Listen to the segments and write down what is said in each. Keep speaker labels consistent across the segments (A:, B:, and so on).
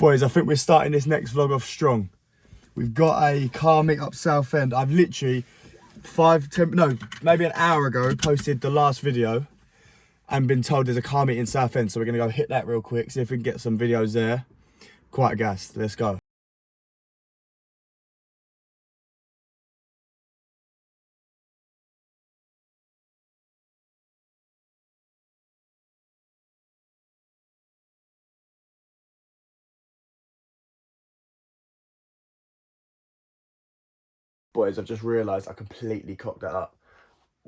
A: boys, I think we're starting this next vlog off strong. We've got a car meet up Southend. I've literally maybe an hour ago posted the last video and been told there's a car meet in Southend, so we're gonna go hit that real quick, see if we can get some videos there. Quite gassed, let's go. Boys, I've just realised I completely cocked that up.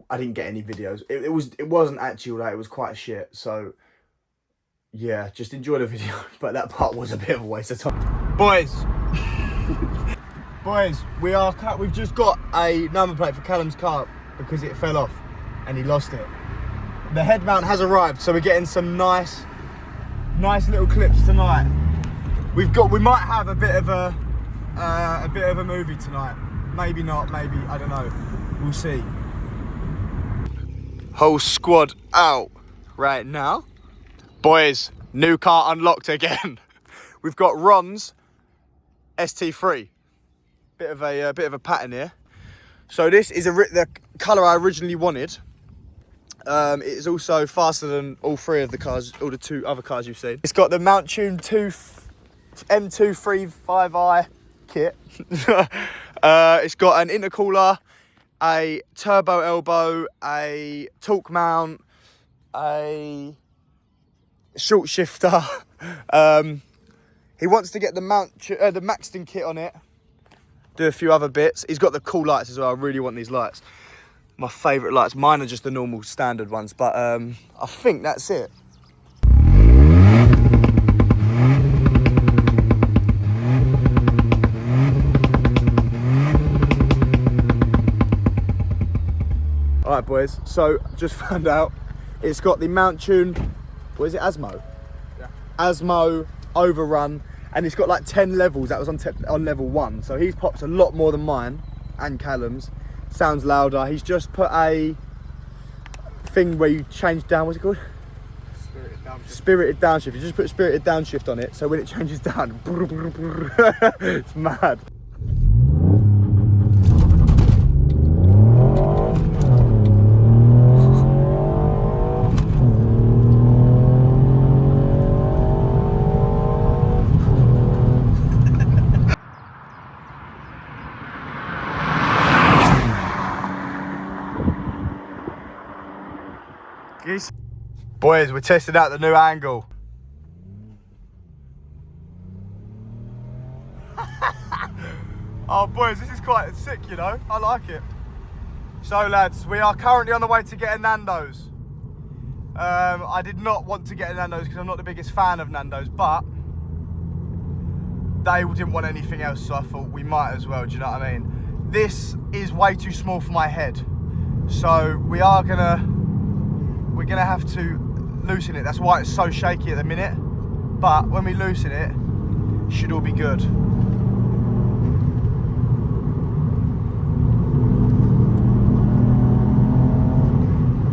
A: I didn't get any videos. It wasn't actually all that, it was quite a shit. So yeah, just enjoy the video. But that part was a bit of a waste of time. Boys, we've just got a number plate for Callum's car because it fell off and he lost it. The head mount has arrived, so we're getting some nice little clips tonight. We might have a bit of a movie tonight. Maybe not, maybe, I don't know. We'll see. Whole squad out right now. Boys, new car unlocked again. We've got Ron's ST3. Bit of a pattern here. So this is the colour I originally wanted. It is also faster than all three of the cars, all the two other cars you've seen. It's got the Mount Tune M235i kit. It's got an intercooler, a turbo elbow, a torque mount, a short shifter. He wants to get the Maxton kit on it, do a few other bits. He's got the cool lights as well. I really want these lights. My favourite lights. Mine are just the normal standard ones, but I think that's it. Alright boys, so just found out it's got the Mount Tune, what is it, Asmo? Yeah. Asmo overrun, and it's got like 10 levels. That was on level 1, so he's popped a lot more than mine and Callum's. Sounds louder. He's just put a thing where you change down, what's it called? Spirited downshift. You just put spirited downshift on it, so when it changes down, it's mad. Boys, we're testing out the new angle. Oh boys, this is quite sick, you know. I like it. So lads, we are currently on the way to get a Nando's. I did not want to get a Nando's because I'm not the biggest fan of Nando's, but they didn't want anything else, so I thought we might as well, do you know what I mean? This is way too small for my head. So we're gonna have to loosen it. That's why it's so shaky at the minute. But when we loosen it, it should all be good.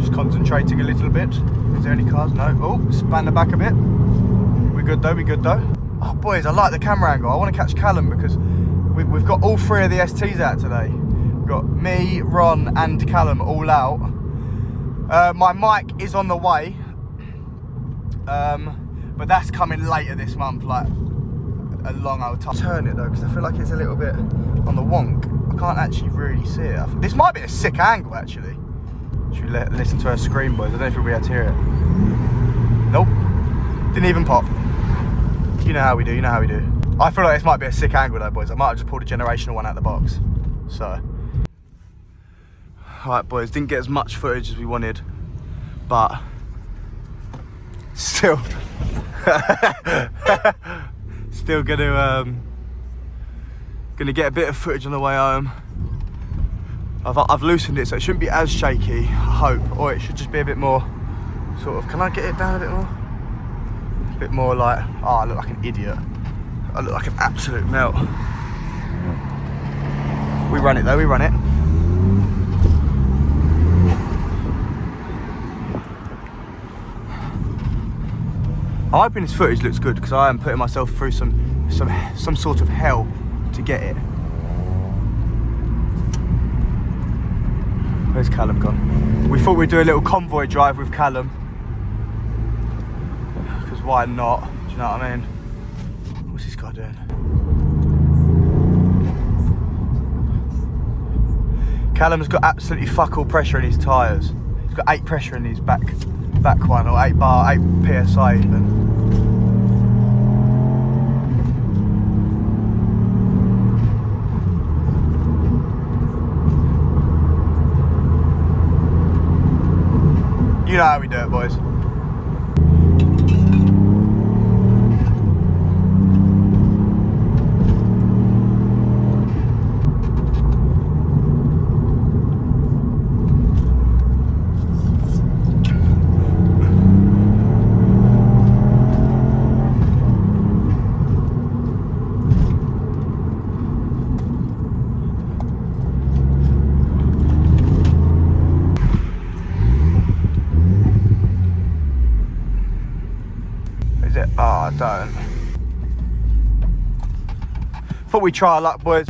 A: Just concentrating a little bit. Is there any cars? No. Oh, span the back a bit. We're good though, we're good though. Oh boys, I like the camera angle. I want to catch Callum because we've got all three of the STs out today. We've got me, Ron and Callum all out. My mic is on the way, but that's coming later this month, like a long old time. Turn it though, because I feel like it's a little bit on the wonk. I can't actually really see it. This might be a sick angle actually. Should we listen to her scream, boys? I don't know if we'll be able to hear it. Nope, didn't even pop. You know how we do, you know how we do. I feel like this might be a sick angle though, boys. I might have just pulled a generational one out of the box, so. Alright boys, didn't get as much footage as we wanted, but still gonna get a bit of footage on the way home. I've loosened it so it shouldn't be as shaky, I hope, or it should just be a bit more sort of, can I get it down a bit more? A bit more like, oh, I look like an idiot. I look like an absolute melt. We run it though, we run it. I'm hoping this footage looks good because I am putting myself through some some sort of hell to get it. Where's Callum gone? We thought we'd do a little convoy drive with Callum. Because why not? Do you know what I mean? What's this guy doing? Callum's got absolutely fuck all pressure in his tyres. He's got 8 pressure in his back one, or 8 PSI even. You know how we do it, boys. Oh, I don't. Thought we'd try our luck, boys.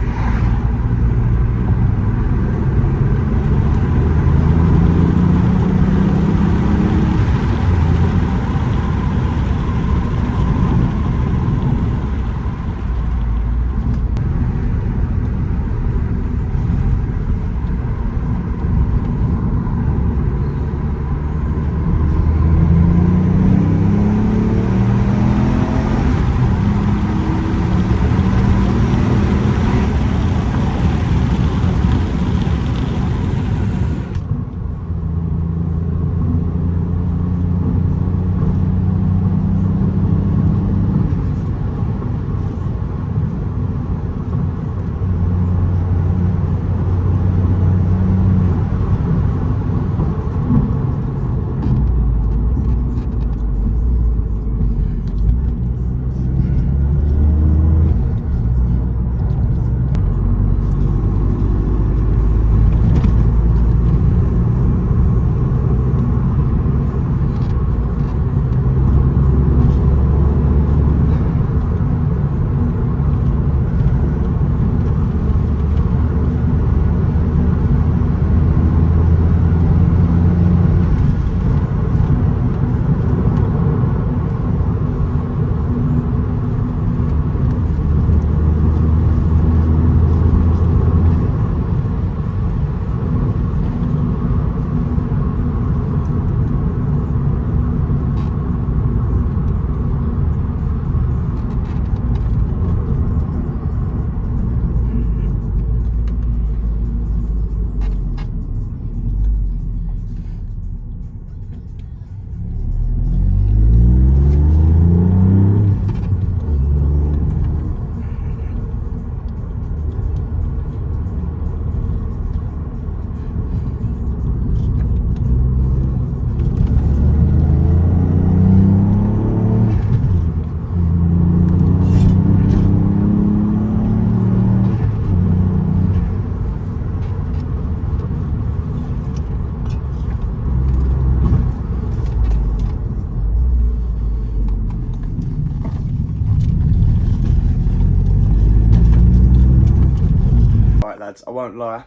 A: Lads, I won't lie,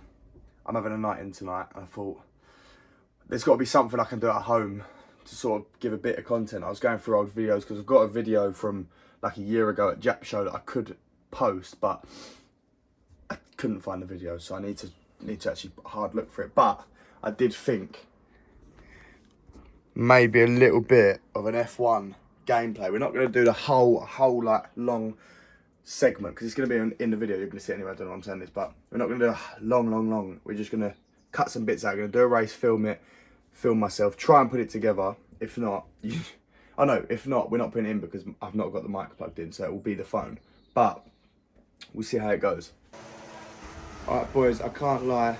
A: I'm having a night in tonight. I thought there's got to be something I can do at home to sort of give a bit of content. I was going through old videos because I've got a video from like a year ago at Jap Show that I could post, but I couldn't find the video, so I need to actually hard look for it. But I did think maybe a little bit of an F1 gameplay. We're not going to do the whole like long segment because it's going to be in the video. You're going to see it anyway. I don't know why I'm saying this, but we're not going to do a long. We're just going to cut some bits out. We're going to do a race, film it, film myself, try and put it together. If not, if not, we're not putting it in because I've not got the mic plugged in, so it will be the phone. But we'll see how it goes. Alright boys, I can't lie,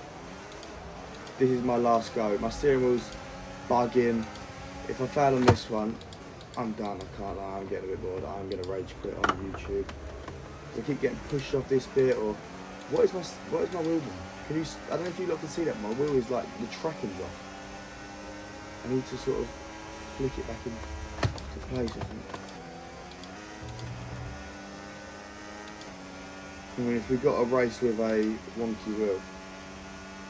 A: this is my last go. My steering wheel's bugging. If I fail on this one, I'm done. I can't lie, I'm getting a bit bored. I'm going to rage quit on YouTube. I keep getting pushed off this bit, or what is my wheel doing? Can you? I don't know if you lot can see that. My wheel is like the tracking's off. I need to sort of flick it back into place. I think. I mean, if we got a race with a wonky wheel,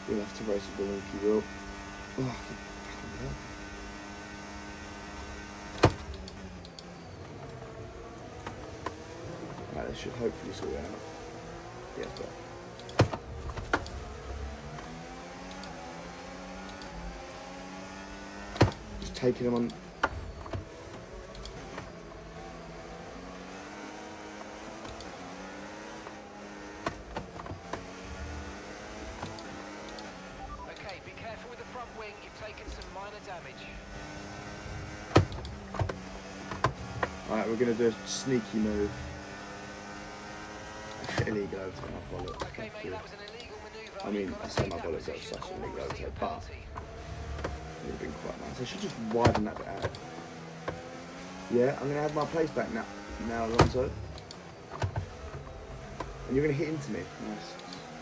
A: we'll have to race with a wonky wheel. Oh, fucking hell. Right, that should hopefully sort it out. Yeah, it's better. Just taking them on.
B: Okay, be careful with the front wing. You've taken some minor damage.
A: Alright, we're going to do a sneaky move. Illegal overtake, my bollocks.
B: Okay, mate, that was an illegal maneuver.
A: I mean, I say my bollocks, that was such an illegal overtake, but it would have been quite nice. I should just widen that bit out. Yeah, I'm going to have my place back now, Alonso. And you're going to hit into me. Nice.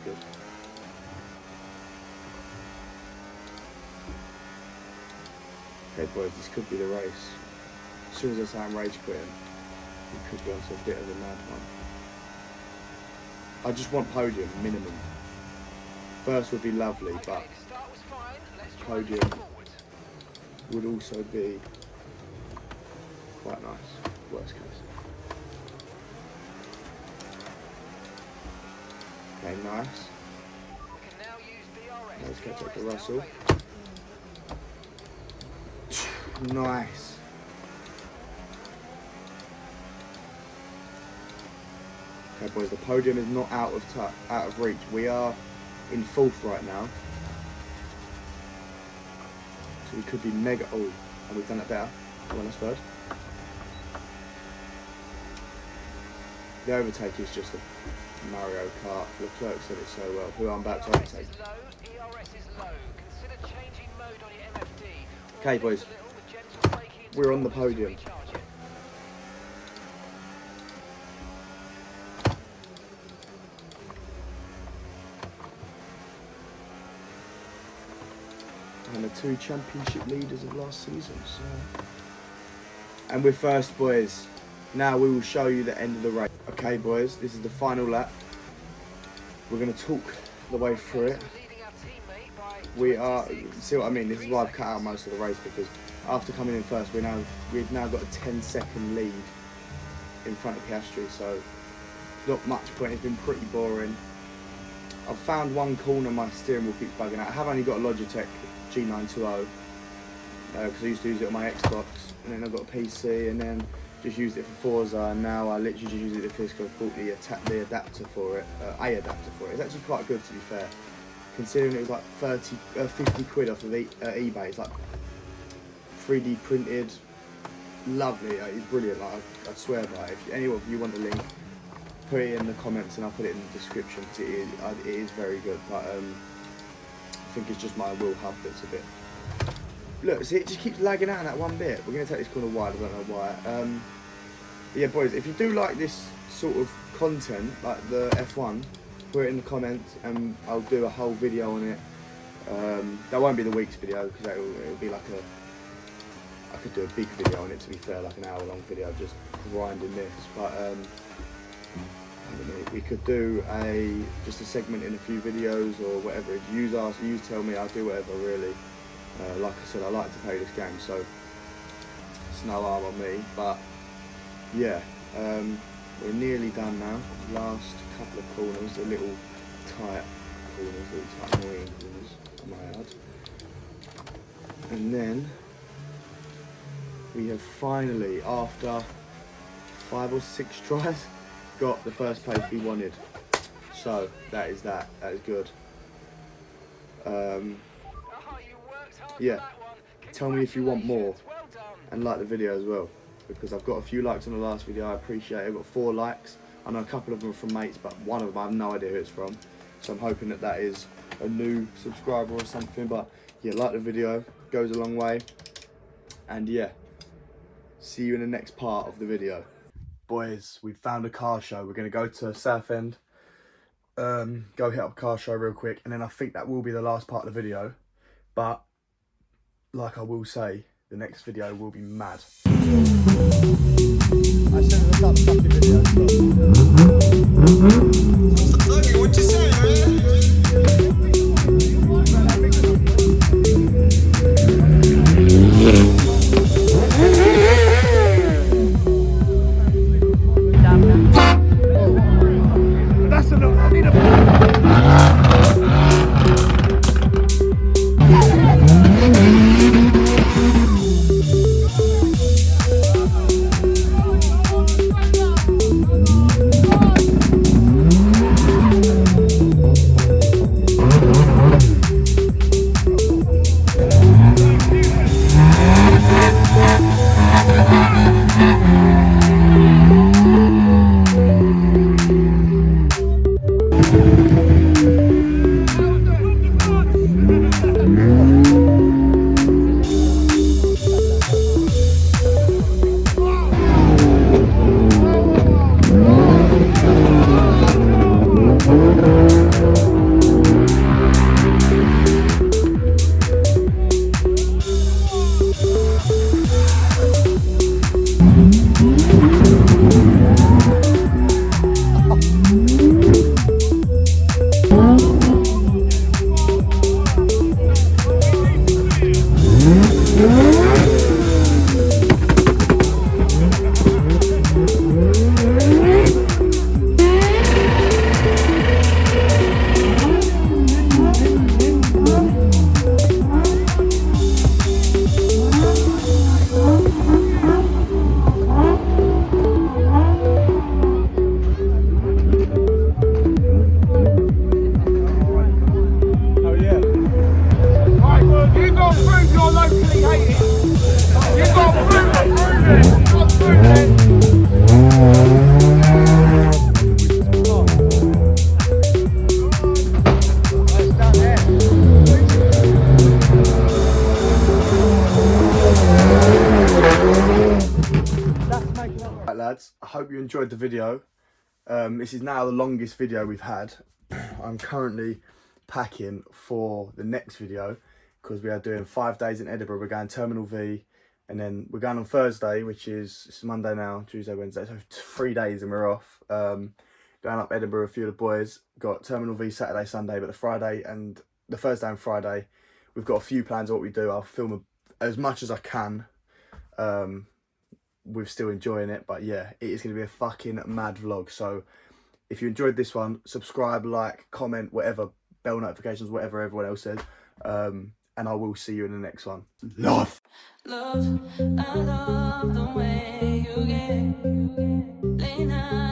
A: Good. Okay, boys, this could be the race. As soon as I say I'm rage quitting, we could go onto a bit of a mad one. I just want podium, minimum. First would be lovely, but podium would also be quite nice, worst case. Okay, nice. Now let's catch up to Russell. Nice. Okay, boys, the podium is not out of reach. We are in fourth right now, so we could be mega. Oh, and we've done it better. Come on, that's third. The overtake is just a Mario Kart. Leclerc said it so well. Who I'm about to overtake. Okay, boys, we're on the podium. And the 2 championship leaders of last season. So. And we're first, boys. Now we will show you the end of the race. Okay, boys, this is the final lap. We're going to talk the way through it. We are, see what I mean? This is why I've cut out most of the race, because after coming in first, we've now got a 10-second lead in front of Piastri. So not much point. It's been pretty boring. I've found one corner my steering wheel keeps bugging out. I have only got a Logitech G920 because I used to use it on my Xbox, and then I got a PC, and then just used it for Forza, and now I literally just use it for this because I bought the adapter for it, adapter for it. It's actually quite good, to be fair, considering it was like 50 quid off of eBay. It's like 3D printed, lovely. It's brilliant. Like I swear by it. If any of you want the link, put it in the comments and I'll put it in the description, because it is very good. But I think it's just my wheel hub that's a bit. Look, see, it just keeps lagging out in that one bit. We're going to take this corner wide, I don't know why. But yeah, boys, if you do like this sort of content, like the F1, put it in the comments and I'll do a whole video on it. That won't be the week's video, because it'll be like I could do a big video on it, to be fair, like an hour-long video just grinding this. But we could do just a segment in a few videos or whatever. If you tell me, I'll do whatever, really. Like I said, I like to play this game, so it's no harm on me. But yeah, we're nearly done now. Last couple of corners, the little tight corners, little tight annoying corners, I might add. And then we have finally, after 5 or 6 tries, got the first place we wanted. So that is good. Yeah, tell me if you want more, and like the video as well, because I've got a few likes on the last video. I appreciate it. I've got 4 likes. I know a couple of them are from mates, but one of them I have no idea who it's from, so I'm hoping that is a new subscriber or something. But yeah, like the video, goes a long way. And yeah, see you in the next part of the video. Boys, we found a car show. We're going to go to Southend, go hit up a car show real quick, and then I think that will be the last part of the video. But like I will say, the next video will be mad. I said at the start of the fucking video. Right lads, I hope you enjoyed the video. This is now the longest video we've had. I'm currently packing for the next video because we are doing 5 days in Edinburgh. We're going Terminal V, and then we're going on Thursday, which is it's Monday now, Tuesday, Wednesday, so 3 days and we're off. Going up Edinburgh, a few of the boys. Got Terminal V Saturday, Sunday, but the Thursday and Friday, we've got a few plans of what we do. I'll film as much as I can. We're still enjoying it, but yeah, it is going to be a fucking mad vlog. So if you enjoyed this one, subscribe, like, comment, whatever, bell notifications, whatever everyone else says, and I will see you in the next one. Love.
C: Love, I love the way you get late night.